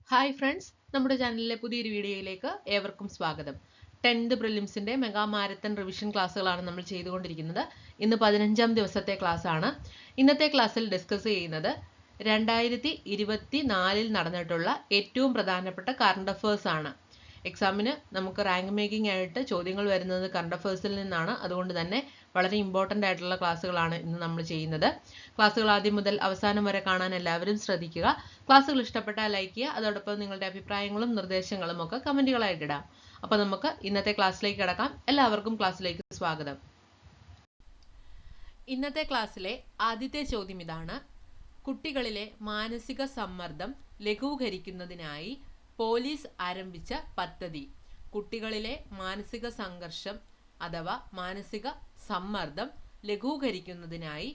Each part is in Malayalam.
ഹായ് ഫ്രണ്ട്സ്, നമ്മുടെ ചാനലിലെ പുതിയൊരു വീഡിയോയിലേക്ക് ഏവർക്കും സ്വാഗതം. 10th പ്രിലിംസിന്റെ മെഗാ മാരത്തൺ റിവിഷൻ ക്ലാസ്സുകളാണ് നമ്മൾ ചെയ്തുകൊണ്ടിരിക്കുന്നത്. ഇന്ന് 15ാം ദിവസത്തെ ക്ലാസ് ആണ്. ഇന്നത്തെ ക്ലാസ്സിൽ ഡിസ്കസ് ചെയ്യുന്നത് 2024 നടന്നിട്ടുള്ള ഏറ്റവും പ്രധാനപ്പെട്ട കറണ്ട് അഫേഴ്സ് ആണ്. എക്സാമിന് നമുക്ക് റാങ്ക് മേക്കിംഗ് ആയിട്ട് ചോദ്യങ്ങൾ വരുന്നത് കറണ്ട് അഫേഴ്സിൽ നിന്നാണ്. അതുകൊണ്ട് തന്നെ വളരെ ഇമ്പോർട്ടൻ്റ് ആയിട്ടുള്ള ക്ലാസ്സുകളാണ് ഇന്ന് നമ്മൾ ചെയ്യുന്നത്. ക്ലാസ്സുകൾ ആദ്യം മുതൽ അവസാനം വരെ കാണാൻ എല്ലാവരും ശ്രദ്ധിക്കുക. ക്ലാസ്സുകൾ ഇഷ്ടപ്പെട്ടാൽ ലൈക്ക് ചെയ്യുക. അതോടൊപ്പം നിങ്ങളുടെ അഭിപ്രായങ്ങളും നിർദ്ദേശങ്ങളും ഒക്കെ കമൻറ്റുകളായിട്ട് ഇടാം. അപ്പോൾ നമുക്ക് ഇന്നത്തെ ക്ലാസ്സിലേക്ക് കടക്കാം. എല്ലാവർക്കും ക്ലാസ്സിലേക്ക് സ്വാഗതം. ഇന്നത്തെ ക്ലാസ്സിലെ ആദ്യത്തെ ചോദ്യം ഇതാണ്: കുട്ടികളിലെ മാനസിക സമ്മർദ്ദം ലഘൂകരിക്കുന്നതിനായി പോലീസ് ആരംഭിച്ച പദ്ധതി. കുട്ടികളിലെ മാനസിക സംഘർഷം അഥവാ മാനസിക സമ്മർദ്ദം ലഘൂകരിക്കുന്നതിനായി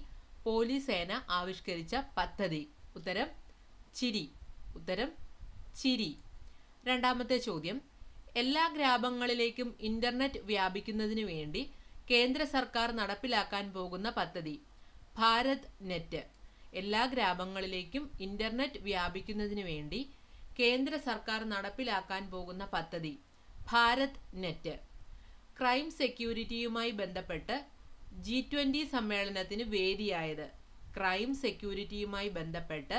പോലീസ് സേന ആവിഷ്കരിച്ച പദ്ധതി. ഉത്തരം ചിരി. ഉത്തരം ചിരി. രണ്ടാമത്തെ ചോദ്യം: എല്ലാ ഗ്രാമങ്ങളിലേക്കും ഇന്റർനെറ്റ് വ്യാപിക്കുന്നതിന് വേണ്ടി കേന്ദ്ര സർക്കാർ നടപ്പിലാക്കാൻ പോകുന്ന പദ്ധതി. ഭാരത് നെറ്റ്. എല്ലാ ഗ്രാമങ്ങളിലേക്കും ഇന്റർനെറ്റ് വ്യാപിക്കുന്നതിന് വേണ്ടി കേന്ദ്ര സർക്കാർ നടപ്പിലാക്കാൻ പോകുന്ന പദ്ധതി ഭാരത് നെറ്റ്. ക്രൈം സെക്യൂരിറ്റിയുമായി ബന്ധപ്പെട്ട് G20 സമ്മേളനത്തിന് വേദിയായത്. ക്രൈം സെക്യൂരിറ്റിയുമായി ബന്ധപ്പെട്ട്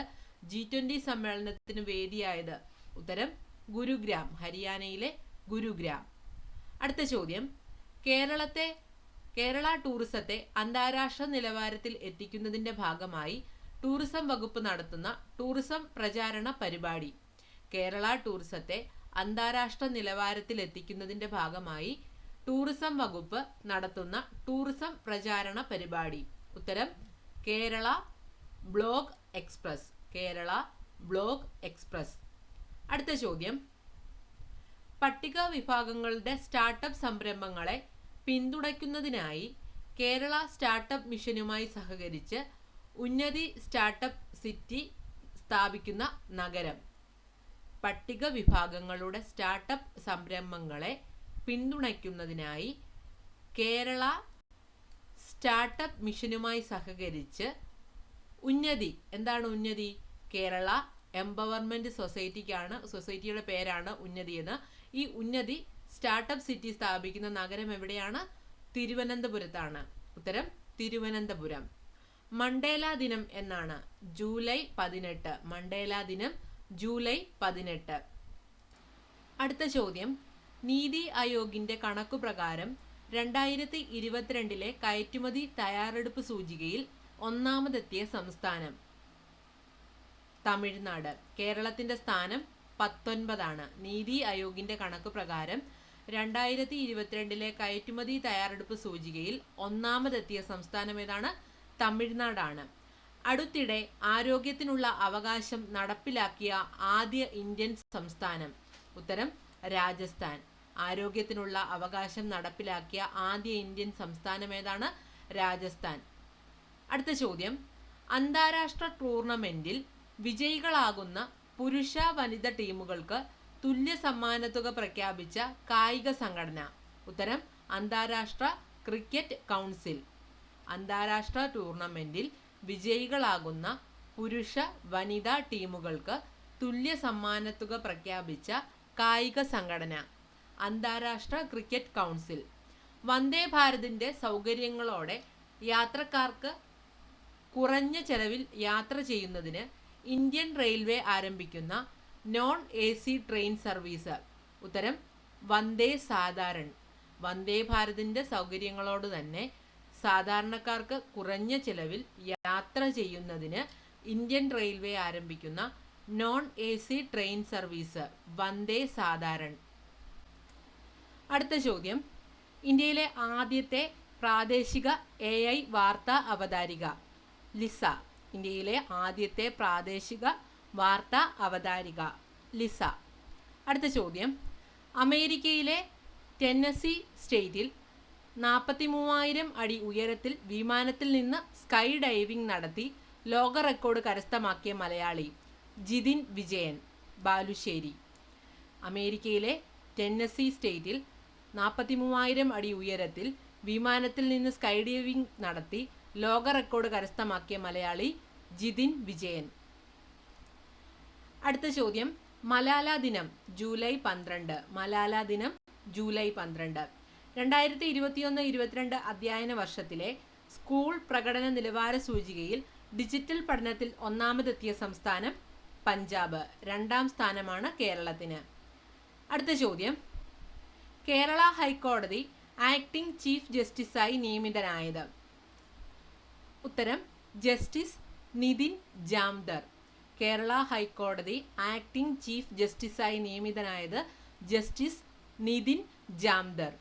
G20 സമ്മേളനത്തിന് വേദിയായത്. ഉത്തരം ഗുരുഗ്രാം, ഹരിയാനയിലെ ഗുരുഗ്രാം. അടുത്ത ചോദ്യം: കേരള ടൂറിസത്തെ അന്താരാഷ്ട്ര നിലവാരത്തിൽ എത്തിക്കുന്നതിന്റെ ഭാഗമായി ടൂറിസം വകുപ്പ് നടത്തുന്ന ടൂറിസം പ്രചാരണ പരിപാടി. കേരള ടൂറിസത്തെ അന്താരാഷ്ട്ര നിലവാരത്തിൽ എത്തിക്കുന്നതിന്റെ ഭാഗമായി ടൂറിസം വകുപ്പ് നടത്തുന്ന ടൂറിസം പ്രചാരണ പരിപാടി. ഉത്തരം Kerala blog express. Kerala blog express. അടുത്ത ചോദ്യം: പട്ടിക വിഭാഗങ്ങളുടെ സ്റ്റാർട്ടപ്പ് സംരംഭങ്ങളെ പിന്തുണയ്ക്കുന്നതിനായി കേരള സ്റ്റാർട്ടപ്പ് മിഷനുമായി സഹകരിച്ച് ഉന്നതി സ്റ്റാർട്ടപ്പ് സിറ്റി സ്ഥാപിക്കുന്ന നഗരം. പട്ടിക വിഭാഗങ്ങളുടെ സ്റ്റാർട്ടപ്പ് സംരംഭങ്ങളെ പിന്തുണയ്ക്കുന്നതിനായി കേരള സ്റ്റാർട്ടപ്പ് മിഷനുമായി സഹകരിച്ച് ഉന്നതി. എന്താണ് ഉന്നതി? കേരള എംപവർമെന്റ് സൊസൈറ്റിയുടെ പേരാണ് ഉന്നതി എന്ന്. ഈ ഉന്നതി സ്റ്റാർട്ടപ്പ് സിറ്റി സ്ഥാപിക്കുന്ന നഗരം എവിടെയാണ്? തിരുവനന്തപുരത്താണ്. ഉത്തരം തിരുവനന്തപുരം. മണ്ടേല ദിനം എന്നാണ്? ജൂലൈ 18. മണ്ടേല ദിനം ജൂലൈ 18. അടുത്ത ചോദ്യം: നീതി ആയോഗിന്റെ കണക്കുപ്രകാരം 2022 കയറ്റുമതി തയ്യാറെടുപ്പ് സൂചികയിൽ ഒന്നാമതെത്തിയ സംസ്ഥാനം. തമിഴ്നാട്. കേരളത്തിന്റെ സ്ഥാനം 19. നീതി ആയോഗിന്റെ കണക്കുപ്രകാരം 2022 കയറ്റുമതി തയ്യാറെടുപ്പ് സൂചികയിൽ ഒന്നാമതെത്തിയ സംസ്ഥാനം ഏതാണ്? തമിഴ്നാടാണ്. അടുത്തിടെ ആരോഗ്യത്തിനുള്ള അവകാശം നടപ്പിലാക്കിയ ആദ്യ ഇന്ത്യൻ സംസ്ഥാനം. ഉത്തരം രാജസ്ഥാൻ. ആരോഗ്യത്തിനുള്ള അവകാശം നടപ്പിലാക്കിയ ആദ്യ ഇന്ത്യൻ സംസ്ഥാനം ഏതാണ്? രാജസ്ഥാൻ. അടുത്ത ചോദ്യം: അന്താരാഷ്ട്ര ടൂർണമെന്റിൽ വിജയികളാകുന്ന പുരുഷ വനിത ടീമുകൾക്ക് തുല്യ സമ്മാനത്തുക പ്രഖ്യാപിച്ച കായിക സംഘടന. ഉത്തരം അന്താരാഷ്ട്ര ക്രിക്കറ്റ് കൗൺസിൽ. അന്താരാഷ്ട്ര ടൂർണമെന്റിൽ വിജയികളാകുന്ന പുരുഷ വനിത ടീമുകൾക്ക് തുല്യ സമ്മാനത്തുക പ്രഖ്യാപിച്ച കായിക സംഘടന അന്താരാഷ്ട്ര ക്രിക്കറ്റ് കൗൺസിൽ. വന്ദേ ഭാരതിന്റെ സൗകര്യങ്ങളോടെ യാത്രക്കാർക്ക് കുറഞ്ഞ ചെലവിൽ യാത്ര ചെയ്യുന്നതിന് ഇന്ത്യൻ റെയിൽവേ ആരംഭിക്കുന്ന നോൺ AC ട്രെയിൻ സർവീസ്. ഉത്തരം വന്ദേ സാധാരൺ. വന്ദേ ഭാരതിന്റെ സൗകര്യങ്ങളോട് തന്നെ സാധാരണക്കാർക്ക് കുറഞ്ഞ ചെലവിൽ യാത്ര ചെയ്യുന്നതിന് ഇന്ത്യൻ റെയിൽവേ ആരംഭിക്കുന്ന നോൺ AC ട്രെയിൻ സർവീസ് വന്ദേ സാധാരൺ. അടുത്ത ചോദ്യം: ഇന്ത്യയിലെ ആദ്യത്തെ പ്രാദേശിക AI വാർത്താ അവതാരിക. ലിസ. ഇന്ത്യയിലെ ആദ്യത്തെ പ്രാദേശിക വാർത്താ അവതാരിക ലിസ. അടുത്ത ചോദ്യം: അമേരിക്കയിലെ ടെന്നസി സ്റ്റേറ്റിൽ 43,000 അടി ഉയരത്തിൽ വിമാനത്തിൽ നിന്ന് സ്കൈ ഡൈവിംഗ് നടത്തി ലോക റെക്കോർഡ് കരസ്ഥമാക്കിയ മലയാളി. ജിതിൻ വിജയൻ, ബാലുശ്ശേരി. അമേരിക്കയിലെ ടെന്നസി സ്റ്റേറ്റിൽ 43,000 അടി ഉയരത്തിൽ വിമാനത്തിൽ നിന്ന് സ്കൈ ഡൈവിംഗ് നടത്തി ലോക റെക്കോർഡ് കരസ്ഥമാക്കിയ മലയാളി ജിതിൻ വിജയൻ. അടുത്ത ചോദ്യം: മലാല ദിനം ജൂലൈ 12. മലാല ദിനം ജൂലൈ 12. 2021-22 അധ്യയന വർഷത്തിലെ സ്കൂൾ പ്രകടന നിലവാര സൂചികയിൽ ഡിജിറ്റൽ പഠനത്തിൽ ഒന്നാമതെത്തിയ സംസ്ഥാനം പഞ്ചാബ്. 2ാം സ്ഥാനമാണ് കേരളത്തിന്. അടുത്ത ചോദ്യം, കേരള ഹൈക്കോടതി ആക്ടിംഗ് ചീഫ് ജസ്റ്റിസായി നിയമിതനായത്? ഉത്തരം ജസ്റ്റിസ് നിതിൻ ജാംദർ. കേരള ഹൈക്കോടതി ആക്ടിംഗ് ചീഫ് ജസ്റ്റിസായി നിയമിതനായത് ജസ്റ്റിസ് നിതിൻ ജാംദർ.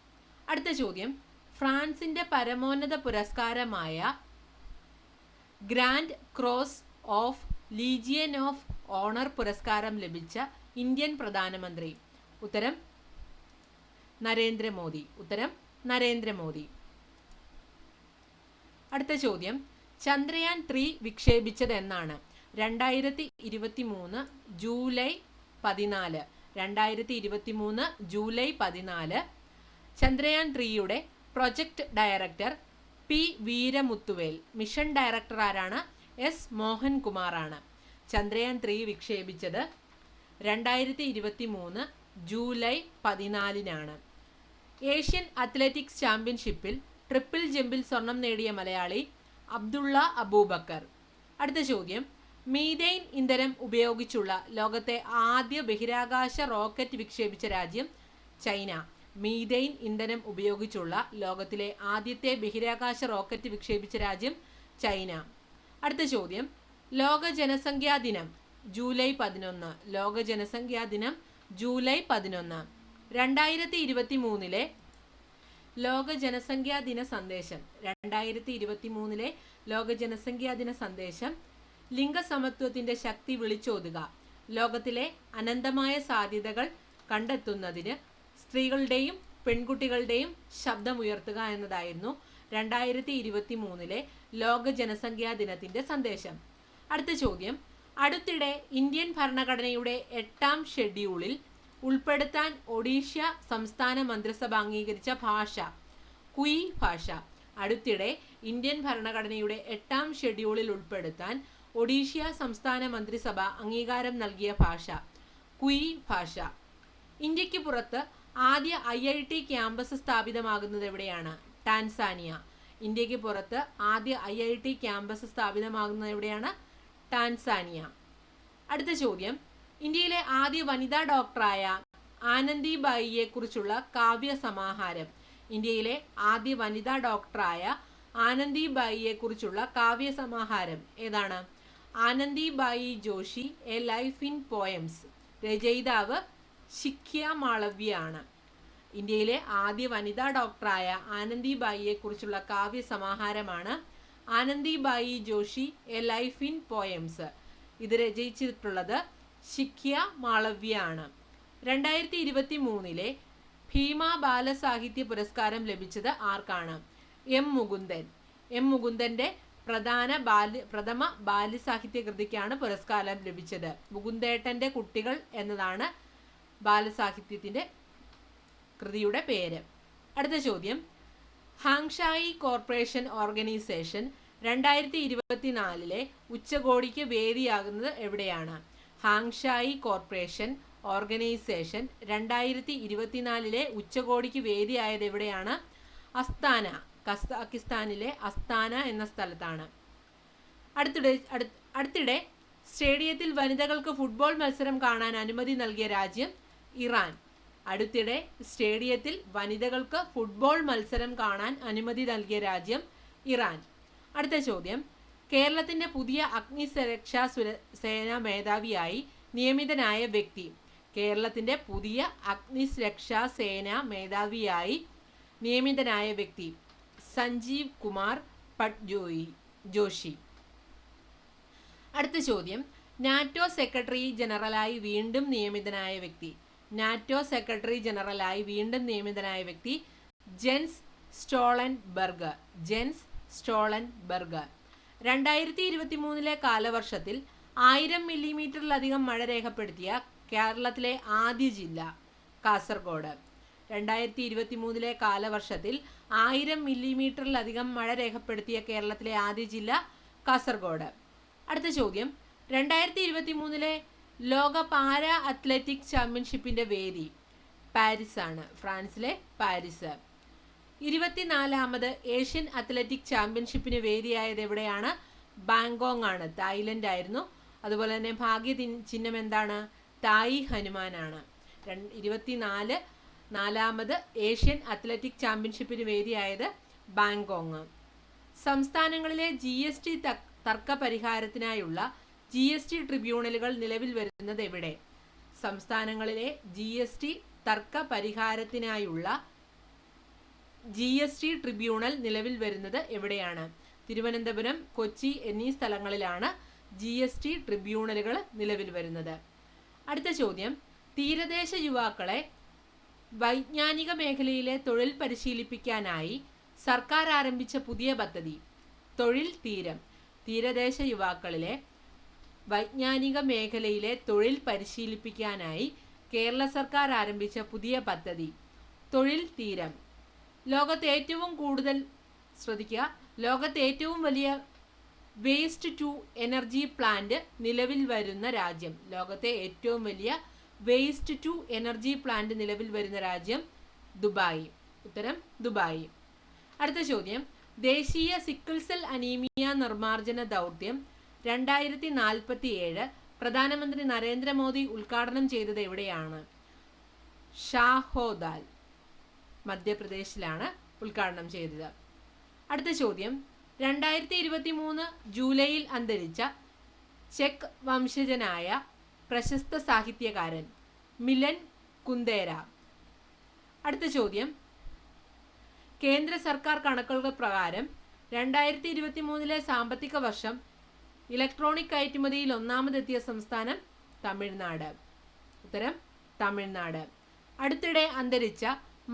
അടുത്ത ചോദ്യം, ഫ്രാൻസിന്റെ പരമോന്നത പുരസ്കാരമായ Grand Cross of Legion of Honour പുരസ്കാരം ലഭിച്ച ഇന്ത്യൻ പ്രധാനമന്ത്രി? ഉത്തരം നരേന്ദ്രമോദി. ഉത്തരം നരേന്ദ്രമോദി. അടുത്ത ചോദ്യം, ചന്ദ്രയാൻ 3 വിക്ഷേപിച്ചത് എന്നാണ്? 2023 ജൂലൈ 14. 2023 ജൂലൈ 14. ചന്ദ്രയാൻ 3യുടെ project director P Veeramuthuvel. Mission director ആരാണ്? എസ് മോഹൻകുമാറാണ്. ചന്ദ്രയാൻ 3 വിക്ഷേപിച്ചത് 2023 ജൂലൈ 14-നാണ്. ഏഷ്യൻ അത്ലറ്റിക്സ് ചാമ്പ്യൻഷിപ്പിൽ ട്രിപ്പിൾ ജമ്പിൽ സ്വർണം നേടിയ മലയാളി അബ്ദുള്ള അബൂബക്കർ. അടുത്ത ചോദ്യം, മീഥെയ്ൻ ഇന്ധനം ഉപയോഗിച്ചുള്ള ലോകത്തെ ആദ്യ ബഹിരാകാശ റോക്കറ്റ് വിക്ഷേപിച്ച രാജ്യം ചൈന. മീഥെയ്ൻ ഇന്ധനം ഉപയോഗിച്ചുള്ള ലോകത്തിലെ ആദ്യത്തെ ബഹിരാകാശ റോക്കറ്റ് വിക്ഷേപിച്ച രാജ്യം ചൈന. അടുത്ത ചോദ്യം, ലോക ജനസംഖ്യാ ദിനം ജൂലൈ 11. ലോക ജനസംഖ്യാ ദിനം ജൂലൈ 11. 2023 ലോക ജനസംഖ്യാ ദിന സന്ദേശം. 2023 ലോക ജനസംഖ്യാ ദിന സന്ദേശം: ലിംഗസമത്വത്തിന്റെ ശക്തി വിളിച്ചോതുക. ലോകത്തിലെ അനന്തമായ സാധ്യതകൾ കണ്ടെത്തുന്നതിന് സ്ത്രീകളുടെയും പെൺകുട്ടികളുടെയും ശബ്ദമുയർത്തുക എന്നതായിരുന്നു 2023 ലോക ജനസംഖ്യാ ദിനത്തിന്റെ സന്ദേശം. അടുത്ത ചോദ്യം, അടുത്തിടെ ഇന്ത്യൻ ഭരണഘടനയുടെ 8ാം ഷെഡ്യൂളിൽ ഉൾപ്പെടുത്താൻ ഒഡീഷ സംസ്ഥാന മന്ത്രിസഭ അംഗീകരിച്ച ഭാഷ? കുയി ഭാഷ. അടുത്തിടെ ഇന്ത്യൻ ഭരണഘടനയുടെ 8ാം ഷെഡ്യൂളിൽ ഉൾപ്പെടുത്താൻ ഒഡീഷ സംസ്ഥാന മന്ത്രിസഭ അംഗീകാരം നൽകിയ ഭാഷ കുയി ഭാഷ. ഇന്ത്യക്ക് പുറത്ത് ആദ്യ IIT ക്യാമ്പസ് സ്ഥാപിതമാകുന്നത് എവിടെയാണ്? ടാൻസാനിയ. ഇന്ത്യക്ക് പുറത്ത് ആദ്യ IIT ക്യാമ്പസ് സ്ഥാപിതമാകുന്നത് എവിടെയാണ്? ടാൻസാനിയ. അടുത്ത ചോദ്യം, ഇന്ത്യയിലെ ആദ്യ വനിതാ ഡോക്ടറായ ആനന്ദിബായിയെ കുറിച്ചുള്ള കാവ്യ സമാഹാരം? ഇന്ത്യയിലെ ആദ്യ വനിതാ ഡോക്ടറായ ആനന്ദിബായിയെ കുറിച്ചുള്ള കാവ്യ സമാഹാരം ഏതാണ്? Anandibai Joshi, a life in poems. രചയിതാവ് ശിഖ്യ മാളവ്യ ആണ്. ഇന്ത്യയിലെ ആദ്യ വനിതാ ഡോക്ടറായ ആനന്ദിബായിയെ കുറിച്ചുള്ള കാവ്യ സമാഹാരമാണ് Anandibai Joshi, a life in poems. ഇത് രചയിച്ചിട്ടുള്ളത് ശിഖ്യ മാളവ്യ ആണ്. 2023 ഭീമ ബാലസാഹിത്യ പുരസ്കാരം ലഭിച്ചത് ആർക്കാണ്? എം മുകുന്ദൻ. എം മുകുന്ദന്റെ പ്രഥമ ബാലസാഹിത്യ കൃതിക്കാണ് പുരസ്കാരം ലഭിച്ചത്. മുകുന്ദേട്ടന്റെ കുട്ടികൾ എന്നതാണ് ബാലസാഹിത്യത്തിന്റെ കൃതിയുടെ പേര്. അടുത്ത ചോദ്യം, ഹാങ്ഷായി കോർപ്പറേഷൻ ഓർഗനൈസേഷൻ 2024 ഉച്ചകോടിക്ക് വേദിയാകുന്നത് എവിടെയാണ്? ഹാങ്ഷായി കോർപ്പറേഷൻ ഓർഗനൈസേഷൻ 2024 ഉച്ചകോടിക്ക് വേദിയായത് എവിടെയാണ്? അസ്താന, കസാക്കിസ്ഥാനിലെ അസ്താന എന്ന സ്ഥലത്താണ്. അടുത്തിടെ സ്റ്റേഡിയത്തിൽ വനിതകൾക്ക് ഫുട്ബോൾ മത്സരം കാണാൻ അനുമതി നൽകിയ രാജ്യം ഇറാൻ. അടുത്തിടെ സ്റ്റേഡിയത്തിൽ വനിതകൾക്ക് ഫുട്ബോൾ മത്സരം കാണാൻ അനുമതി നൽകിയ രാജ്യം ഇറാൻ. അടുത്ത ചോദ്യം, കേരളത്തിന്റെ പുതിയ അഗ്നിസുരക്ഷാ സേനാ മേധാവിയായി നിയമിതനായ വ്യക്തി? കേരളത്തിന്റെ പുതിയ അഗ്നിസുരക്ഷാ സേനാ മേധാവിയായി നിയമിതനായ വ്യക്തി സഞ്ജീവ് കുമാർ ജോഷി. അടുത്ത ചോദ്യം, നാറ്റോ സെക്രട്ടറി ജനറലായി വീണ്ടും നിയമിതനായ വ്യക്തി? നാറ്റോ സെക്രട്ടറി ജനറലായി വീണ്ടും നിയമിതനായ വ്യക്തി ജെൻസ് സ്റ്റോളൻബർഗ്. Jens Stoltenberg. 2023 കാലവർഷത്തിൽ 1000 മില്ലിമീറ്ററിലധികം മഴ രേഖപ്പെടുത്തിയ കേരളത്തിലെ ആദ്യ ജില്ല കാസർഗോഡ്. 2023 കാലവർഷത്തിൽ 1000 മില്ലിമീറ്ററിലധികം മഴ രേഖപ്പെടുത്തിയ കേരളത്തിലെ ആദ്യ ജില്ല കാസർഗോഡ്. അടുത്ത ചോദ്യം, 2023 ലോക പാരാ അത്ലറ്റിക് ചാമ്പ്യൻഷിപ്പിന്റെ വേദി പാരീസ് ആണ്, ഫ്രാൻസിലെ പാരീസ്. 24ാമത് ഏഷ്യൻ അത്ലറ്റിക് ചാമ്പ്യൻഷിപ്പിന് വേദിയായത് എവിടെയാണ്? ബാങ്കോങ് ആണ്, തായ്ലൻഡ് ആയിരുന്നു. അതുപോലെ തന്നെ ഭാഗ്യ ചിഹ്നം എന്താണ്? തായ് ഹനുമാനാണ്. 24ാമത് ഏഷ്യൻ അത്ലറ്റിക് ചാമ്പ്യൻഷിപ്പിന് വേദിയായത് ബാങ്കോങ്. സംസ്ഥാനങ്ങളിലെ GST തർക്ക പരിഹാരത്തിനായുള്ള GST ട്രിബ്യൂണലുകൾ നിലവിൽ വരുന്നത് എവിടെ? സംസ്ഥാനങ്ങളിലെ GST തർക്ക പരിഹാരത്തിനായുള്ള GST ട്രിബ്യൂണൽ നിലവിൽ വരുന്നത് എവിടെയാണ്? തിരുവനന്തപുരം, കൊച്ചി എന്നീ സ്ഥലങ്ങളിലാണ് GST ട്രിബ്യൂണലുകൾ നിലവിൽ വരുന്നത്. അടുത്ത ചോദ്യം, തീരദേശ യുവാക്കളെ വൈജ്ഞാനിക മേഖലയിലെ തൊഴിൽ പരിശീലിപ്പിക്കാനായി സർക്കാർ ആരംഭിച്ച പുതിയ പദ്ധതി. തൊഴിൽ തീരം. തീരദേശ യുവാക്കളിലെ വൈജ്ഞാനിക മേഖലയിലെ തൊഴിൽ പരിശീലിപ്പിക്കാനായി കേരള സർക്കാർ ആരംഭിച്ച പുതിയ പദ്ധതി തൊഴിൽ തീരം. ലോകത്തെ ഏറ്റവും വലിയ വേസ്റ്റ് ടു എനർജി പ്ലാന്റ് നിലവിൽ വരുന്ന രാജ്യം. ലോകത്തെ ഏറ്റവും വലിയ വേസ്റ്റ് ടു എനർജി പ്ലാന്റ് നിലവിൽ വരുന്ന രാജ്യം ദുബായ്. ഉത്തരം ദുബായ്. അടുത്ത ചോദ്യം, ദേശീയ സിക്കിൾ സെൽ അനീമിയ നിർമ്മാർജ്ജന ദൗത്യം 2047 പ്രധാനമന്ത്രി നരേന്ദ്രമോദി ഉദ്ഘാടനം ചെയ്തത് എവിടെയാണ്? ഷാഹോദാൽ, മധ്യപ്രദേശിലാണ് ഉദ്ഘാടനം ചെയ്തത്. അടുത്ത ചോദ്യം, 2023 ജൂലൈയിൽ അന്തരിച്ച ചെക്ക് വംശജനായ പ്രശസ്ത സാഹിത്യകാരൻ മിലൻ കുന്ദേര. അടുത്ത ചോദ്യം, കേന്ദ്ര സർക്കാർ കണക്കുകൾ പ്രകാരം 2023 സാമ്പത്തിക വർഷം ഇലക്ട്രോണിക് കയറ്റുമതിയിൽ ഒന്നാമതെത്തിയ സംസ്ഥാനം തമിഴ്നാട്. ഉത്തരം തമിഴ്നാട്. അടുത്തിടെ അന്തരിച്ച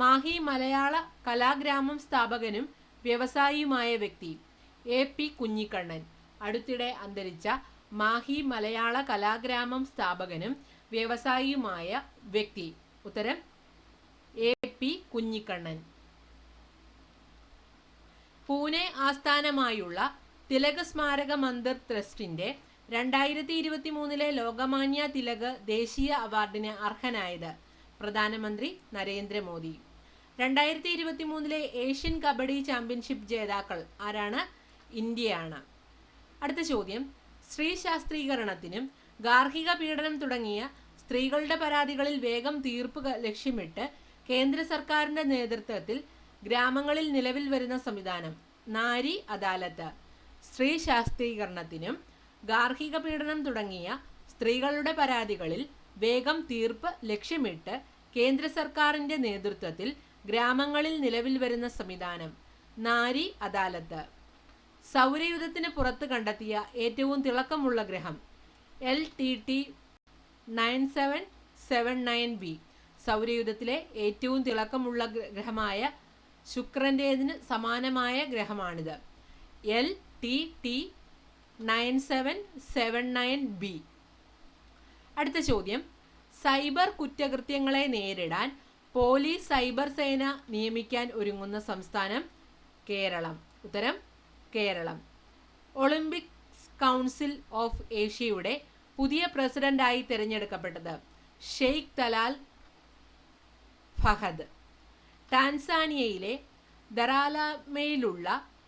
മാഹി മലയാള കലാഗ്രാമം സ്ഥാപകനും വ്യവസായിയുമായ വ്യക്തി AP കുഞ്ഞിക്കണ്ണൻ. അടുത്തിടെ അന്തരിച്ച മാഹി മലയാള കലാഗ്രാമം സ്ഥാപകനും വ്യവസായിയുമായ വ്യക്തി. ഉത്തരം AP കുഞ്ഞിക്കണ്ണൻ. പൂനെ ആസ്ഥാനമായുള്ള തിലക് സ്മാരക മന്ദിർ ട്രസ്റ്റിന്റെ 2023 ലോകമാന്യ തിലക് ദേശീയ അവാർഡിന് അർഹനായത് പ്രധാനമന്ത്രി നരേന്ദ്രമോദി. 2023 ഏഷ്യൻ കബഡി ചാമ്പ്യൻഷിപ്പ് ജേതാക്കൾ ആരാണ്? ഇന്ത്യയാണ്. അടുത്ത ചോദ്യം, സ്ത്രീ ശാസ്ത്രീകരണത്തിനും ഗാർഹിക പീഡനം തുടങ്ങിയ സ്ത്രീകളുടെ പരാതികളിൽ വേഗം തീർപ്പ് ലക്ഷ്യമിട്ട് കേന്ദ്ര സർക്കാരിന്റെ നേതൃത്വത്തിൽ ഗ്രാമങ്ങളിൽ നിലവിൽ വരുന്ന സംവിധാനം നാരി അദാലത്ത്. സ്ത്രീ ശാസ്ത്രീകരണത്തിനും ഗാർഹിക പീഡനം തുടങ്ങിയ സ്ത്രീകളുടെ പരാതികളിൽ വേഗം തീർപ്പ് ലക്ഷ്യമിട്ട് കേന്ദ്ര സർക്കാരിന്റെ നേതൃത്വത്തിൽ ഗ്രാമങ്ങളിൽ നിലവിൽ വരുന്ന സംവിധാനം നാരി അദാലത്ത്. സൗരയൂഥത്തിന് പുറത്ത് കണ്ടെത്തിയ ഏറ്റവും തിളക്കമുള്ള ഗ്രഹം LTT 9779b. സൗരയൂഥത്തിലെ ഏറ്റവും തിളക്കമുള്ള ഗ്രഹമായ ശുക്രൻ്റേതിന് സമാനമായ ഗ്രഹമാണിത്. LTT 9779b. അടുത്ത ചോദ്യം, സൈബർ കുറ്റകൃത്യങ്ങളെ നേരിടാൻ പോലീസ് സൈബർ സേന നിയമിക്കാൻ ഒരുങ്ങുന്ന സംസ്ഥാനം കേരളം. ഉത്തരം കേരളം. ഒളിമ്പിക്സ് കൗൺസിൽ ഓഫ് ഏഷ്യയുടെ പുതിയ പ്രസിഡന്റായി തിരഞ്ഞെടുക്കപ്പെട്ടത് ഷെയ്ഖ് തലാൽ ഫഹദ്. ടാൻസാനിയയിലെ ദറാലാമയിലുള്ള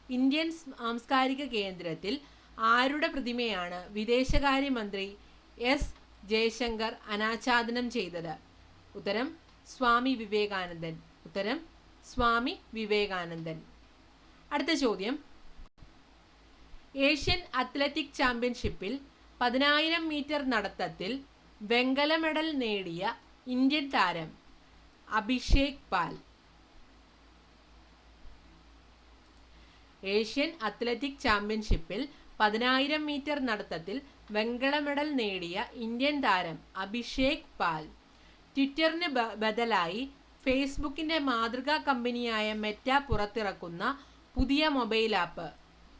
ഇന്ത്യൻ സാംസ്കാരിക കേന്ദ്രത്തിൽ ആരുടെ പ്രതിമയാണ് വിദേശകാര്യമന്ത്രി S ജയശങ്കർ അനാച്ഛാദനം ചെയ്തത്? ഉത്തരം സ്വാമി വിവേകാനന്ദൻ. ഉത്തരം സ്വാമി വിവേകാനന്ദൻ. അടുത്ത ചോദ്യം, ഏഷ്യൻ അത്ലറ്റിക് ചാമ്പ്യൻഷിപ്പിൽ 10,000 മീറ്റർ നടത്തത്തിൽ വെങ്കല മെഡൽ നേടിയ ഇന്ത്യൻ താരം അഭിഷേക് പാൽ. ഏഷ്യൻ അത്ലറ്റിക് ചാമ്പ്യൻഷിപ്പിൽ 10,000 മീറ്റർ നടത്തത്തിൽ വെങ്കല മെഡൽ നേടിയ ഇന്ത്യൻ താരം അഭിഷേക് പാൽ. ട്വിറ്ററിന് ബദലായി ഫേസ്ബുക്കിന്റെ മാതൃകാ കമ്പനിയായ മെറ്റ പുറത്തിറക്കുന്ന പുതിയ മൊബൈൽ ആപ്പ്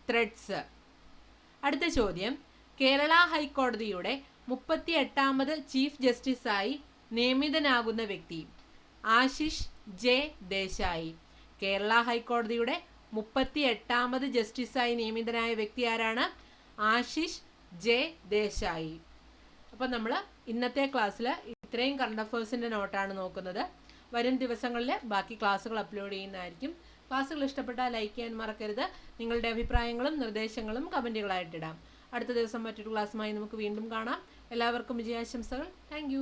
ത്രെഡ്സ്. അടുത്ത ചോദ്യം, കേരള ഹൈക്കോടതിയുടെ 38ാമത് ചീഫ് ജസ്റ്റിസായി നിയമിതനാകുന്ന വ്യക്തി ആശിഷ് J ദേശായി. കേരള ഹൈക്കോടതിയുടെ 38ാമത് ജസ്റ്റിസായി നിയമിതനായ വ്യക്തി ആരാണ്? ആശിഷ് J ദേശായി. അപ്പോൾ നമ്മൾ ഇന്നത്തെ ക്ലാസ്സിൽ ഇത്രയും കറണ്ട് അഫയേഴ്സിൻ്റെ നോട്ടാണ് നോക്കുന്നത്. വരും ദിവസങ്ങളിൽ ബാക്കി ക്ലാസ്സുകൾ അപ്ലോഡ് ചെയ്യുന്നതായിരിക്കും. ക്ലാസ്സുകൾ ഇഷ്ടപ്പെട്ടാൽ ലൈക്ക് ചെയ്യാൻ മറക്കരുത്. നിങ്ങളുടെ അഭിപ്രായങ്ങളും നിർദ്ദേശങ്ങളും കമൻറ്റുകളായിട്ടിടാം. അടുത്ത ദിവസം മറ്റൊരു ക്ലാസ്സുമായി നമുക്ക് വീണ്ടും കാണാം. എല്ലാവർക്കും വിജയാശംസകൾ. താങ്ക്